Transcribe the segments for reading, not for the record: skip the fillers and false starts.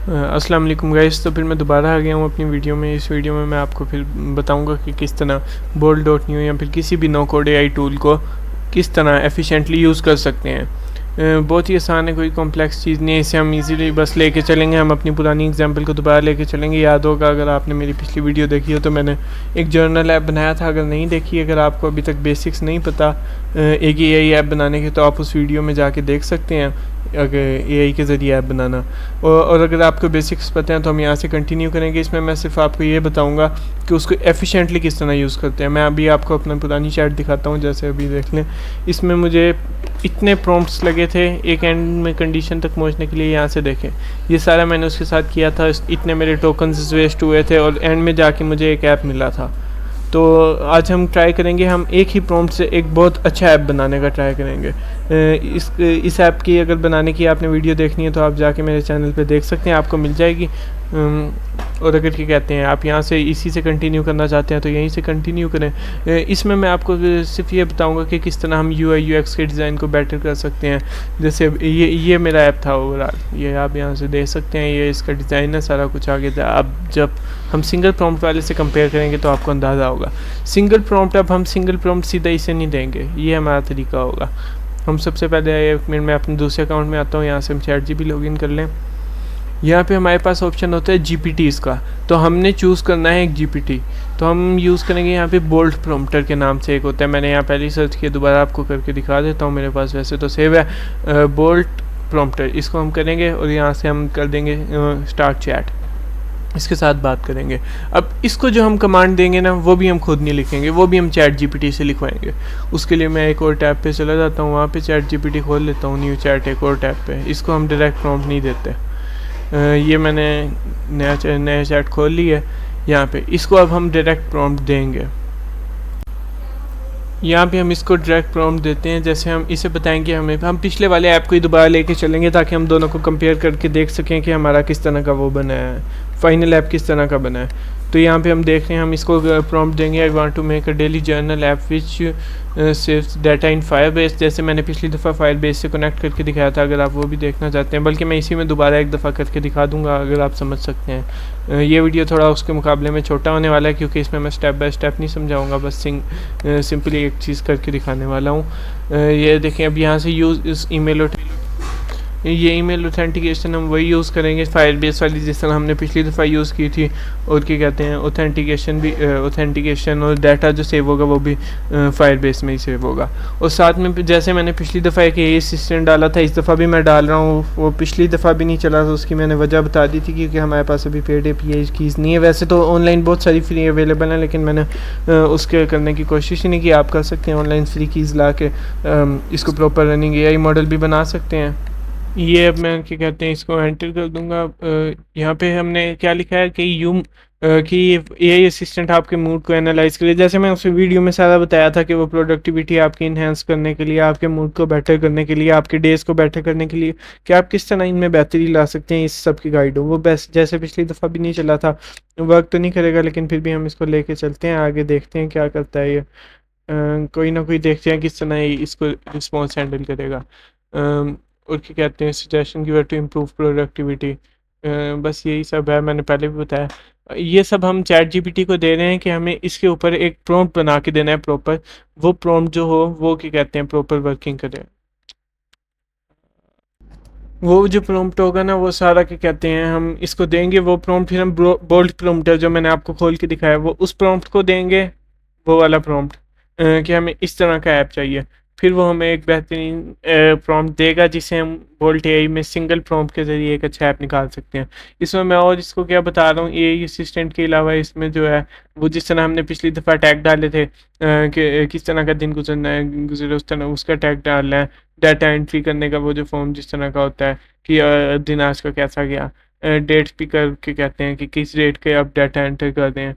अस्सलाम वालेकुम गाइस। तो फिर मैं दोबारा आ गया हूँ अपनी वीडियो में। इस वीडियो में मैं आपको फिर बताऊँगा कि किस तरह बोल्ट डॉट न्यू या फिर किसी भी नो कोड एआई टूल को किस तरह एफिशिएंटली यूज़ कर सकते हैं। बहुत ही आसान है, कोई कॉम्प्लेक्स चीज़ नहीं है। इसे हम इजीली बस लेके चलेंगे। हम अपनी पुरानी एग्जांपल को दोबारा लेके चलेंगे। याद होगा अगर आपने मेरी पिछली वीडियो देखी हो तो मैंने एक जर्नल ऐप बनाया था। अगर नहीं देखी, अगर आपको अभी तक बेसिक्स नहीं पता एक एआई ऐप बनाने के, तो आप उस वीडियो में जाके देख सकते हैं अगर एआई के ज़रिए ऐप बनाना। और अगर आपको बेसिक्स पता हैं तो हम यहाँ से कंटिन्यू करेंगे। इसमें मैं सिर्फ आपको ये बताऊँगा कि उसको एफिशिएंटली किस तरह यूज़ करते हैं। मैं अभी आपको अपना पुरानी चैट दिखाता हूँ, जैसे अभी देख लें। इसमें मुझे इतने प्रॉम्प्ट्स लगे थे एक एंड में कंडीशन तक पहुँचने के लिए। यहाँ से देखें, ये सारा मैंने उसके साथ किया था। इतने मेरे टोकन्स वेस्ट हुए थे और एंड में जाके मुझे एक ऐप मिला था। तो आज हम ट्राई करेंगे, हम एक ही प्रॉम्प्ट से एक बहुत अच्छा ऐप बनाने का ट्राई करेंगे। इस ऐप की अगर बनाने की आपने वीडियो देखनी है तो आप जाके मेरे चैनल पे देख सकते हैं, आपको मिल जाएगी। और अगर क्या कहते हैं आप यहाँ से इसी से कंटिन्यू करना चाहते हैं तो यहीं से कंटिन्यू करें। इसमें मैं आपको सिर्फ ये बताऊंगा कि किस तरह हम यूआई यूएक्स के डिज़ाइन को बेटर कर सकते हैं। जैसे ये मेरा ऐप था ओवरऑल, ये आप यहाँ से देख सकते हैं। ये इसका डिज़ाइन है, सारा कुछ आगे था। अब जब हम सिंगल प्रॉम्प्ट वाले से कंपेयर करेंगे तो आपको अंदाज़ा होगा। सिंगल प्रॉम्प्ट, अब हम सिंगल प्रॉम्प्ट सीधा इसे नहीं देंगे, ये हमारा तरीका होगा। हम सबसे पहले एक मिनट में अपने दूसरे अकाउंट में आता हूँ। यहाँ से हम ChatGPT लॉगिन कर लें। यहाँ पे हमारे पास ऑप्शन होता है GPTs का, तो हमने चूज़ करना है एक GPT। तो हम यूज़ करेंगे यहाँ पे बोल्ट प्रॉम्प्टर के नाम से एक होता है। मैंने यहाँ पहले ही सर्च किया, दोबारा आपको करके दिखा देता हूँ। मेरे पास वैसे तो सेव है बोल्ट प्रॉम्प्टर। इसको हम करेंगे और यहाँ से हम कर देंगे स्टार्ट चैट, इसके साथ बात करेंगे। अब इसको जो हम कमांड देंगे ना, वो भी हम खुद नहीं लिखेंगे, वो भी हम ChatGPT से लिखवाएंगे। उसके लिए मैं एक और टैब पे चला जाता हूँ, वहाँ पे ChatGPT खोल लेता हूँ, न्यू चैट एक और टैब पे। इसको हम डायरेक्ट प्रॉम्प्ट नहीं देते। ये मैंने नया चैट खोल लिया है। यहाँ पे इसको अब हम डायरेक्ट प्रॉम्प्ट देंगे। यहाँ पे हम इसको डायरेक्ट प्रॉम्प्ट देते हैं। जैसे हम इसे बताएंगे, हम पिछले वाले ऐप को ही दोबारा लेके चलेंगे ताकि हम दोनों को कंपेयर करके देख सकें कि हमारा किस तरह का वो बना है, फाइनल ऐप किस तरह का बना है। तो यहाँ पे हम देख रहे हैं, हम इसको प्रॉम्प्ट देंगे I want to make a daily journal app which saves data in Firebase. जैसे मैंने पिछली दफ़ा फायरबेस से कनेक्ट करके दिखाया था, अगर आप वो भी देखना चाहते हैं, बल्कि मैं इसी में दोबारा एक दफ़ा करके दिखा दूंगा अगर आप समझ सकते हैं। ये वीडियो थोड़ा उसके मुकाबले में छोटा होने वाला है क्योंकि इसमें मैं स्टेप बाय स्टेप नहीं समझाऊंगा, बस सिंपली एक चीज़ करके दिखाने वाला हूँ। ये देखें, अब यहाँ से यूज़ इस ये ईमेल ऑथेंटिकेशन हम वही यूज़ करेंगे फायरबेस वाली, जिस तरह हमने पिछली दफ़ा यूज़ की थी। और क्या कहते हैं ऑथेंटिकेशन और डाटा जो सेव होगा वो भी फायरबेस में ही सेव होगा। और साथ में जैसे मैंने पिछली दफ़ा एक AI असिस्टेंट डाला था, इस दफ़ा भी मैं डाल रहा हूँ। वो पिछली दफ़ा भी नहीं चला, तो उसकी मैंने वजह बता दी थी क्योंकि हमारे पास अभी पेड API कीज़ नहीं है। वैसे तो ऑनलाइन बहुत सारी फ्री अवेलेबल हैं, लेकिन मैंने उसके करने की कोशिश ही नहीं की। आप कर सकते हैं ऑनलाइन फ्री कीज़ ला के इसको प्रॉपर रनिंग AI मॉडल भी बना सकते हैं। ये अब मैं क्या कहते हैं इसको एंटर कर दूंगा। यहाँ पे हमने क्या लिखा है कि AI असिस्टेंट आपके मूड को एनालाइज करे। जैसे मैं उस वीडियो में सारा बताया था कि वो प्रोडक्टिविटी आपकी इन्हेंस करने के लिए, आपके मूड को बेटर करने के लिए, आपके डेज को बेटर करने के लिए कि आप किस तरह इनमें बेहतरी ला सकते हैं, इस सब की गाइड हो। वो बेस्ट जैसे पिछली दफ़ा भी नहीं चला था, वर्क तो नहीं करेगा, लेकिन फिर भी हम इसको लेके चलते हैं आगे, देखते हैं क्या करता है ये। कोई ना कोई देखते हैं किस तरह इसको रिस्पॉन्स हैंडल करेगा। और क्या कहते हैं suggestion giver to improve productivity. बस यही सब है, मैंने पहले भी बताया। ये सब हम ChatGPT को दे रहे हैं कि हमें इसके ऊपर एक प्रॉम्प्ट बना के देना है प्रॉपर। वो प्रॉम्प्ट जो हो वो क्या कहते हैं प्रॉपर वर्किंग करे। वो जो प्रॉम्प्ट होगा ना, वो सारा क्या कहते हैं हम इसको देंगे। वो प्रॉम्प्ट फिर हम बोल्ट प्रॉम्प्ट है जो मैंने आपको खोल के दिखाया, वो उस प्रॉम्प्ट को देंगे, वो वाला प्रॉम्प्ट कि हमें इस तरह का ऐप चाहिए। फिर वो हमें एक बेहतरीन प्रॉम्प्ट देगा जिसे हम बोल्ट AI में सिंगल प्रॉम्प्ट के ज़रिए एक अच्छा ऐप निकाल सकते हैं। इसमें मैं और इसको क्या बता रहा हूँ, AI असिस्टेंट के अलावा इसमें जो है वो जिस तरह हमने पिछली दफ़ा टैग डाले थे कि किस तरह का दिन गुजरे उस तरह उसका टैग डालना है। डाटा एंट्री करने का वो जो फॉर्म जिस तरह का होता है कि दिन आज का कैसा गया, डेट भी करके कहते हैं कि किस डेट के आप डाटा एंटर कर दें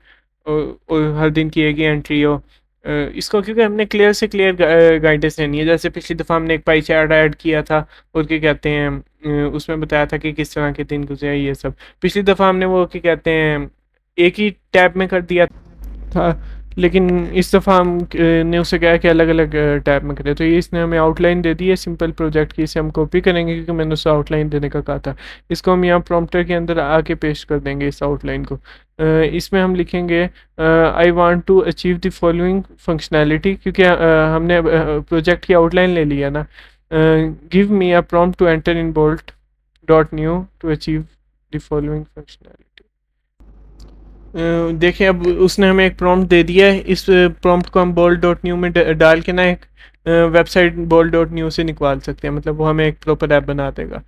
और हर दिन की एक ही एंट्री हो। इसको क्योंकि हमने क्लियर से क्लियर गाइडेंस लेनी है। जैसे पिछली दफ़ा हमने एक पाई चार्ट ऐड किया था और क्या कहते हैं उसमें बताया था कि किस तरह के दिन गुजरे, ये सब पिछली दफ़ा हमने वो क्या कहते हैं एक ही टैब में कर दिया था। लेकिन इस दफ़ा हम ने उसे कहा कि अलग अलग टैब में करें, तो ये इसने हमें आउटलाइन दे दी है सिंपल प्रोजेक्ट की। इसे हम कॉपी करेंगे क्योंकि मैंने उसे आउटलाइन देने का कहा था। इसको हम यहाँ प्रॉम्प्टर के अंदर आके पेस्ट कर देंगे इस आउटलाइन को। इसमें हम लिखेंगे I want to achieve the following functionality, क्योंकि हमने प्रोजेक्ट की आउटलाइन ले लिया ना। Give me a prompt to enter in Bolt dot new to achieve the following functionality. देखें, अब उसने हमें एक प्रॉम्प्ट दे दिया है। इस प्रॉम्प्ट को हम बोल्ड डॉट न्यू में डाल के ना एक वेबसाइट बोल्ड डॉट न्यू से निकाल सकते हैं, मतलब वो हमें एक प्रॉपर ऐप बना देगा।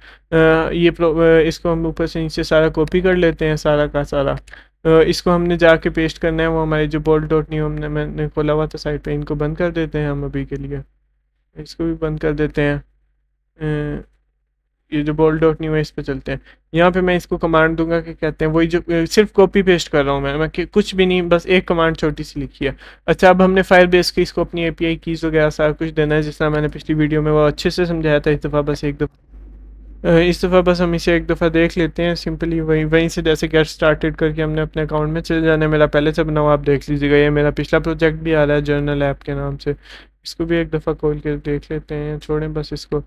इसको हम ऊपर से नीचे सारा कॉपी कर लेते हैं, सारा का सारा। इसको हमने जाके पेस्ट करना है, वो हमारे जो बोल्ड डॉट न्यू मैंने खोला हुआ था साइट पे। इनको बंद कर देते हैं हम अभी के लिए, इसको भी बंद कर देते हैं। ये जो बोल्ड डॉट न्यू है इस पे चलते हैं। यहाँ पे मैं इसको कमांड दूंगा कि कहते हैं वही जो सिर्फ कॉपी पेस्ट कर रहा हूँ मैं कुछ भी नहीं, बस एक कमांड छोटी सी लिखी है। अच्छा, अब हमने फायर बेस की इसको अपनी एपीआई कीज़ वगैरह सारा कुछ देना है, जिस तरह मैंने पिछली वीडियो में वो अच्छे से समझाया था। इस दफ़ा बस हम इसे एक दफ़ा देख लेते हैं सिंपली। वहीं से जैसे गेट स्टार्टेड करके हमने अपने अकाउंट में चले जाना है। मेरा पहले से बना हुआ आप देख लीजिएगा, ये मेरा पिछला प्रोजेक्ट भी आ रहा है जर्नल ऐप के नाम से। इसको भी एक दफ़ा खोल के देख लेते हैं, छोड़ें बस इसको।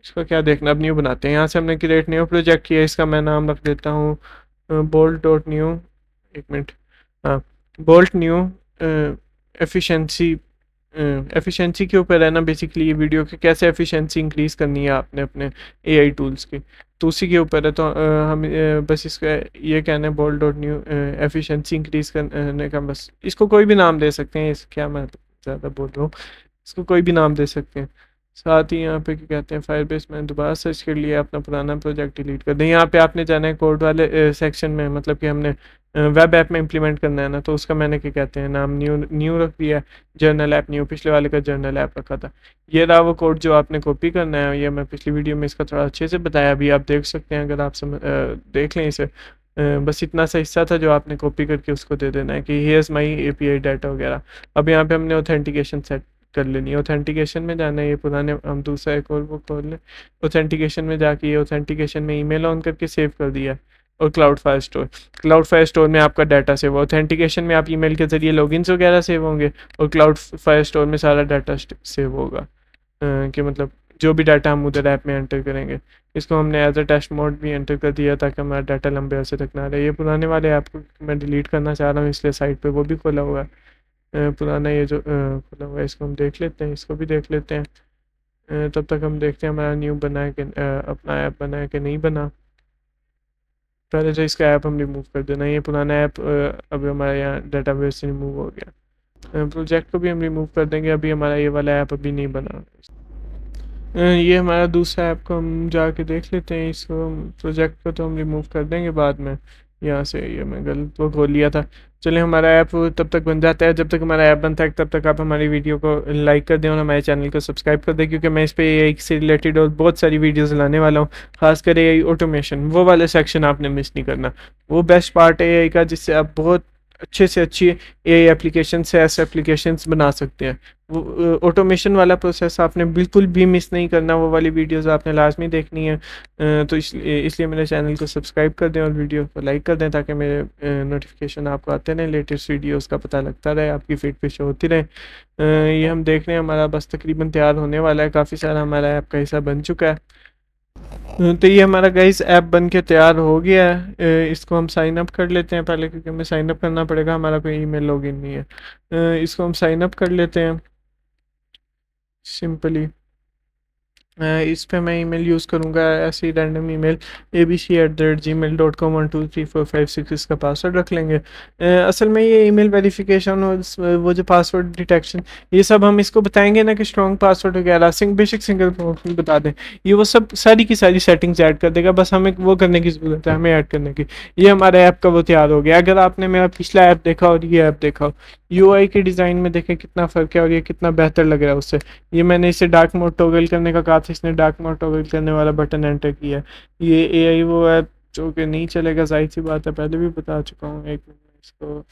इसका क्या देखना, अब न्यू बनाते हैं। यहाँ से हमने क्रिएट न्यू प्रोजेक्ट किया, इसका मैं नाम रख देता हूँ बोल्ट डॉट न्यू। एक मिनट, हाँ, बोल्ट न्यू एफिशिएंसी। एफिशिएंसी के ऊपर है ना बेसिकली ये वीडियो के, कैसे एफिशिएंसी इंक्रीज़ करनी है आपने अपने एआई टूल्स की, तो उसी के ऊपर है। तो हम बस इसका ये कहना है bolt dot new efficiency increase करने का। बस इसको कोई भी नाम दे सकते हैं, इस क्या मैं ज़्यादा बोल रहा हूँ, इसको कोई भी नाम दे सकते हैं। साथ ही यहाँ पे क्या कहते हैं, फायरबेस मैंने दोबारा सर्च कर लिया, अपना पुराना प्रोजेक्ट डिलीट कर दें। यहाँ पे आपने जाना है कोड वाले सेक्शन में, मतलब कि हमने वेब ऐप में इंप्लीमेंट करना है ना, तो उसका मैंने क्या कहते हैं नाम न्यू न्यू रख दिया। जर्नल ऐप न्यू, पिछले वाले का जर्नल ऐप रखा था। ये रहा वो कोड जो आपने कॉपी करना है। ये मैं पिछली वीडियो में इसका थोड़ा अच्छे से बताया, अभी आप देख सकते हैं अगर आप देख लें इसे। बस इतना सा हिस्सा था जो आपने कॉपी करके उसको दे देना है कि हियर्स माई एपीआई डाटा वगैरह। अब यहाँ पे हमने ऑथेंटिकेशन सेट कर लेनी है। ऑथेंटिकेशन में जाना है, ये पुराने हम दूसरा एक और वो खोल लें। ऑथेंटिकेशन में जाके ये ऑथेंटिकेशन में ईमेल ऑन करके सेव कर दिया है। और क्लाउड फायर स्टोर में आपका डाटा सेव। ऑथेंटिकेशन में आप ईमेल के ज़रिए लॉगिन्स वगैरह सेव होंगे, और क्लाउड फायर स्टोर में सारा डाटा सेव होगा। कि मतलब जो भी डाटा हम उधर ऐप में एंटर करेंगे। इसको हमने एज अ टेस्ट मोड भी एंटर कर दिया ताकि हमारा डाटा लंबे अरसे तक ना रहे। ये पुराने वाले ऐप को मैं डिलीट करना चाह रहा हूँ, इसलिए साइट पे वो भी खोला हुआ है। पुराना ये जो खुला हुआ है इसको हम देख लेते हैं, इसको भी देख लेते हैं। तब तक हम देखते हैं हमारा न्यू बना है कि अपना ऐप बना है कि नहीं बना। पहले तो इसका ऐप हम रिमूव कर देना। ये पुराना ऐप अभी हमारा यहाँ डाटाबेस से रिमूव हो गया। प्रोजेक्ट को भी हम रिमूव कर देंगे, अभी हमारा ये वाला ऐप अभी नहीं बना। ये हमारा दूसरा ऐप को हम जाके देख लेते हैं। इसको प्रोजेक्ट को तो हम रिमूव कर देंगे बाद में। यहाँ से ये मैं गलत वो खोल लिया था। चलिए, हमारा ऐप तब तक बन जाता है। जब तक हमारा ऐप बनता है तब तक आप हमारी वीडियो को लाइक कर दें और हमारे चैनल को सब्सक्राइब कर दें, क्योंकि मैं इस पर एआई से रिलेटेड और बहुत सारी वीडियोस लाने वाला हूँ। खासकर एआई ऑटोमेशन, वो वाला सेक्शन आपने मिस नहीं करना। वो बेस्ट पार्ट है एआई का, जिससे आप बहुत अच्छे से अच्छी एआई एप्लीकेशन से ऐसे एप्लीकेशंस बना सकते हैं। वो ऑटोमेशन वाला प्रोसेस आपने बिल्कुल भी मिस नहीं करना, वो वाली वीडियोस आपने लाजमी देखनी है। तो इसलिए मेरे चैनल को सब्सक्राइब कर दें और वीडियो को लाइक कर दें, ताकि मेरे नोटिफिकेशन आपको आते रहें, लेटेस्ट वीडियोस का पता लगता रहे, आपकी फीड पे शो होती रहे। ये हम देख रहे हैं हमारा बस तकरीबन तैयार होने वाला है। काफ़ी सारा हमारा ऐप का हिस्सा बन चुका है। तो ये हमारा गाइस ऐप बन के तैयार हो गया है। इसको हम साइन अप कर लेते हैं पहले, क्योंकि हमें साइन अप करना पड़ेगा, हमारा कोई ईमेल लॉगिन नहीं है। इसको हम साइन अप कर लेते हैं सिंपली। इस पे मैं ईमेल यूज़ करूँगा ऐसे ही रैंडम ईमेल abc@gmail.com 12345 इसका पासवर्ड रख लेंगे। असल में ये ईमेल वेरिफिकेशन और वो जो पासवर्ड डिटेक्शन, ये सब हम इसको बताएंगे ना कि स्ट्रॉन्ग पासवर्ड वगैरह बेसिक सिंगल प्रोटेक्शन बता दें। ये वो सब सारी की सारी सेटिंग्स ऐड कर देगा, बस हमें वो करने की ज़रूरत है, हमें ऐड करने की। ये हमारे ऐप का वो तैयार हो गया। अगर आपने मेरा पिछला ऐप देखा और ये ऐप देखा, यूआई के डिज़ाइन में देखें कितना फ़र्क है और ये कितना बेहतर लग रहा है उससे। ये मैंने इसे डार्क मोड टॉगल करने का कहा था, इसने डार्क मोड टॉगल करने वाला बटन एंटर किया। ये एआई वो है जो कि नहीं चलेगा, जाहिर सी बात है, पहले भी बता चुका हूँ। एक मिनट,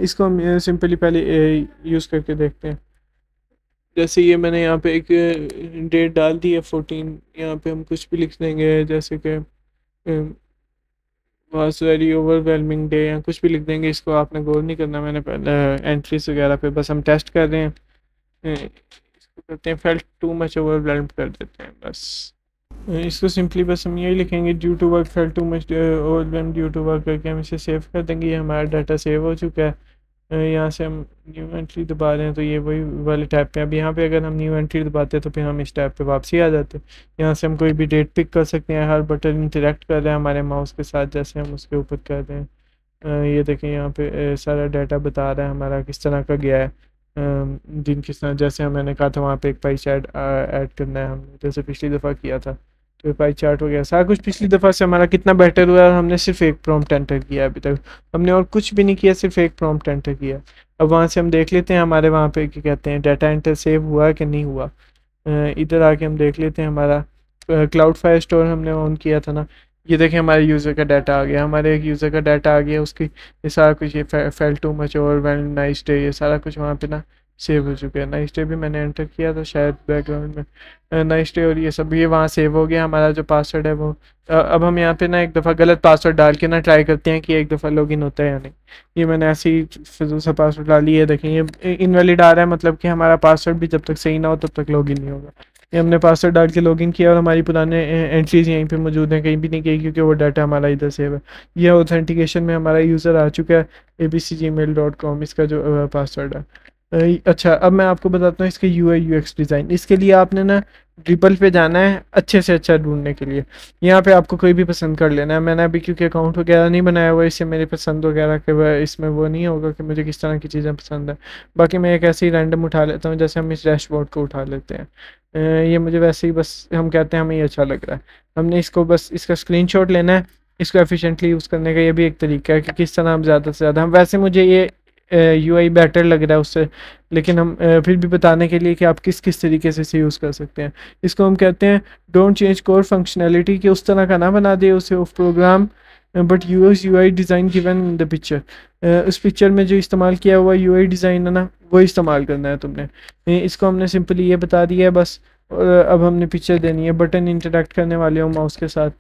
इसको हम सिंपली पहले यूज़ करके देखते हैं। जैसे ये मैंने यहाँ पे एक डेट डाल दी है 14। यहाँ पे हम कुछ भी लिख देंगे, जैसे कि वाज वेरी ओवरवेलमिंग डे या कुछ भी लिख देंगे, इसको आपने गौर नहीं करना। मैंने पहले एंट्रीज वगैरह पे बस हम टेस्ट कर रहे हैं। इसको करते हैं फेल्ट टू मच ओवरवेल्म्ड कर देते हैं बस। इसको सिंपली बस हम यही लिखेंगे due to work felt too much overwhelmed due to work करके हम इसे सेव कर देंगे। ये हमारा डाटा सेव हो चुका है। यहाँ से हम न्यू एंट्री दबा रहे हैं तो ये वही वाले टैब पे। अब यहाँ पे अगर हम न्यू एंट्री दबाते हैं तो फिर हम इस टैब पे वापसी आ जाते हैं। यहाँ से हम कोई भी डेट पिक कर सकते हैं। हर बटन इंटरेक्ट कर रहे हैं हमारे माउस के साथ जैसे हम उसके ऊपर कर रहे हैं। ये देखें यहाँ पे सारा डाटा बता रहा है हमारा किस तरह का गया है। दिन किस तरह, जैसे मैंने कहा था वहाँ पे एक पाई चार्ट ऐड करना है हमने, जैसे पिछली दफ़ा किया था। तो ये पाई चार्ट हो गया सारा कुछ। पिछली दफ़ा से हमारा कितना बेटर हुआ है, हमने सिर्फ एक प्रॉम्प्ट एंटर किया अभी तक। हमने और कुछ भी नहीं किया, सिर्फ एक प्रॉम्प्ट एंटर किया। अब वहाँ से हम देख लेते हैं हमारे वहाँ पे क्या कहते हैं डाटा एंटर सेव हुआ कि नहीं हुआ। इधर आके हम देख लेते हैं हमारा क्लाउड फायर स्टोर हमने ऑन किया था ना। ये देखें हमारे यूज़र का डाटा आ गया, हमारे एक यूज़र का डाटा आ गया। उसकी ये सारा कुछ, ये फेल टू मच और वेल नाइस डे, ये सारा कुछ वहाँ पे ना सेव हो चुका है। नाइस डे भी मैंने एंटर किया था शायद बैकग्राउंड में। नाइस डे और ये सब ये वहाँ सेव हो गया। हमारा जो पासवर्ड है वो अब हम यहाँ पे ना एक दफ़ा गलत पासवर्ड डाल के ना ट्राई करते हैं कि एक दफ़ा लॉगिन होता है या नहीं। ये मैंने ऐसे ही फिजूल सा पासवर्ड डाल लिया। देखें ये इनवैलिड आ रहा है, मतलब कि हमारा पासवर्ड भी जब तक सही ना हो तब तक लॉगिन नहीं होगा। ये हमने पासवर्ड डाल के लॉगिन किया और हमारी पुराने एंट्रीज यहीं पे मौजूद हैं, कहीं भी नहीं गई क्योंकि वो डाटा हमारा इधर सेव है। ये ऑथेंटिकेशन में हमारा यूज़र आ चुका है abcgmail.com, इसका जो पासवर्ड है। अच्छा, अब मैं आपको बताता हूँ इसके UI UX डिज़ाइन। इसके लिए आपने ना ड्रिपल पे जाना है अच्छे से अच्छा ढूंढने के लिए। यहाँ पे आपको कोई भी पसंद कर लेना है। मैंने अभी क्योंकि अकाउंट वगैरह नहीं बनाया हुआ, इससे मेरी पसंद वगैरह के इसमें वो नहीं होगा कि मुझे किस तरह की चीज़ें पसंद है। बाकी मैं एक ऐसे ही रैंडम उठा लेता हूँ, जैसे हम इस डैशबोर्ड को उठा लेते हैं। ये मुझे वैसे ही बस हम कहते हैं हमें ये अच्छा लग रहा है। हमने इसको बस इसका स्क्रीनशॉट लेना है। इसको एफिशिएंटली यूज़ करने का ये भी एक तरीका है कि किस तरह हम ज़्यादा से ज़्यादा, हम वैसे मुझे ये UI बेटर लग रहा है उससे, लेकिन हम फिर भी बताने के लिए कि आप किस किस तरीके से इसे यूज़ कर सकते हैं। इसको हम कहते हैं डोंट चेंज कोर फंक्शनैलिटी, कि उस तरह का ना बना दे उसे of program but use UI design given in the picture. उस पिक्चर में जो इस्तेमाल किया हुआ UI डिज़ाइन है ना, वो इस्तेमाल करना है तुमने। इसको हमने सिंपली ये बता दिया है बस। और अब हमने पिक्चर देनी है, बटन इंटरेक्ट करने वाले हो माउस के साथ।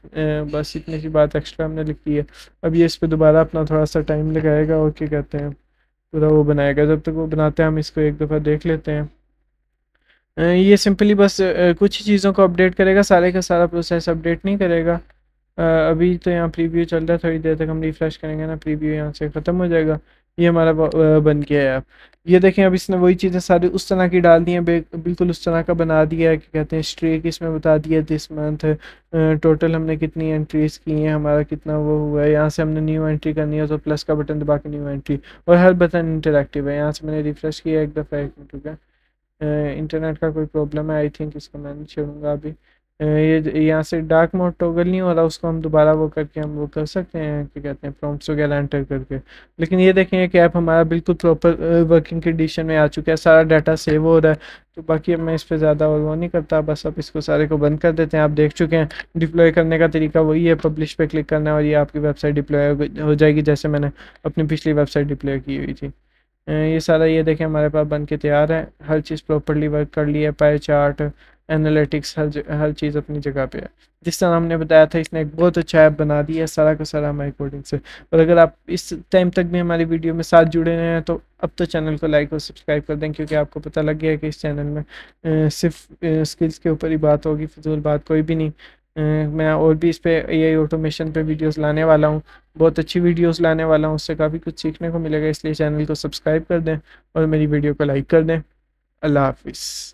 बस इतनी सी बात एक्स्ट्रा हमने लिख दी है। अब ये इस पर दोबारा अपना थोड़ा सा टाइम लगाएगा और क्या कहते हैं पूरा वो बनाएगा। जब तक वो बनाते हैं हम इसको एक दफ़ा देख लेते हैं। ये सिंपली बस कुछ ही चीज़ों को अपडेट करेगा, सारे का सारा प्रोसेस अपडेट नहीं करेगा। अभी तो यहाँ प्रीव्यू चल रहा है, थोड़ी देर तक हम रिफ़्रेश करेंगे ना, प्रीव्यू यहाँ से ख़त्म हो जाएगा। ये हमारा बन गया है। अब ये देखें, अब इसने वही चीज़ें सारी उस तरह की डाल दी हैं, बिल्कुल उस तरह का बना दिया है। क्या कहते हैं स्ट्रीक इसमें बता दिया दिस मंथ, टोटल हमने कितनी एंट्रीज़ की हैं, हमारा कितना वो हुआ है। यहाँ से हमने न्यू एंट्री करनी है तो प्लस का बटन दबा के न्यू एंट्री, और हर बटन इंटरेक्टिव है। यहाँ से मैंने रिफ़्रेश किया एक दफ़ा, एक मिनट रुका। इंटरनेट का कोई प्रॉब्लम है आई थिंक, इसको मैं नहीं छोड़ूंगा अभी। ये यहाँ से डार्क मोड टॉगल नहीं हो रहा, उसको हम दोबारा वो करके हम वो कर सकते हैं, क्या कहते हैं प्रॉम्प्ट्स वगैरह एंटर करके। लेकिन ये देखें कि ऐप हमारा बिल्कुल प्रॉपर वर्किंग कंडीशन में आ चुका है, सारा डाटा सेव हो रहा है। तो बाकी अब मैं इस पर ज़्यादा और वो नहीं करता, बस अब इसको सारे को बंद कर देते हैं। आप देख चुके हैं डिप्लॉय करने का तरीका वही है, पब्लिश पे क्लिक करना है और ये आपकी वेबसाइट डिप्लॉय हो जाएगी, जैसे मैंने अपनी पिछली वेबसाइट डिप्लॉय की हुई थी। ये सारा ये देखें हमारे पास बन के तैयार है। हर चीज़ प्रॉपरली वर्क कर ली है, पाई चार्ट एनालिटिक्स हर चीज़ अपनी जगह पे है। जिस तरह हमने बताया था, इसने एक बहुत अच्छा ऐप बना दिया है, सारा का सारा हमारी कोडिंग से। और अगर आप इस टाइम तक भी हमारी वीडियो में साथ जुड़े रहे हैं तो अब तो चैनल को लाइक और सब्सक्राइब कर दें, क्योंकि आपको पता लग गया है कि इस चैनल में सिर्फ स्किल्स के ऊपर ही बात होगी, फिजूल बात कोई भी नहीं। मैं और भी इस पे AI ऑटोमेशन पे वीडियोस लाने वाला हूँ, बहुत अच्छी वीडियोस लाने वाला हूँ, उससे काफ़ी कुछ सीखने को मिलेगा। इसलिए चैनल को सब्सक्राइब कर दें और मेरी वीडियो को लाइक कर दें। अल्लाह हाफिज़।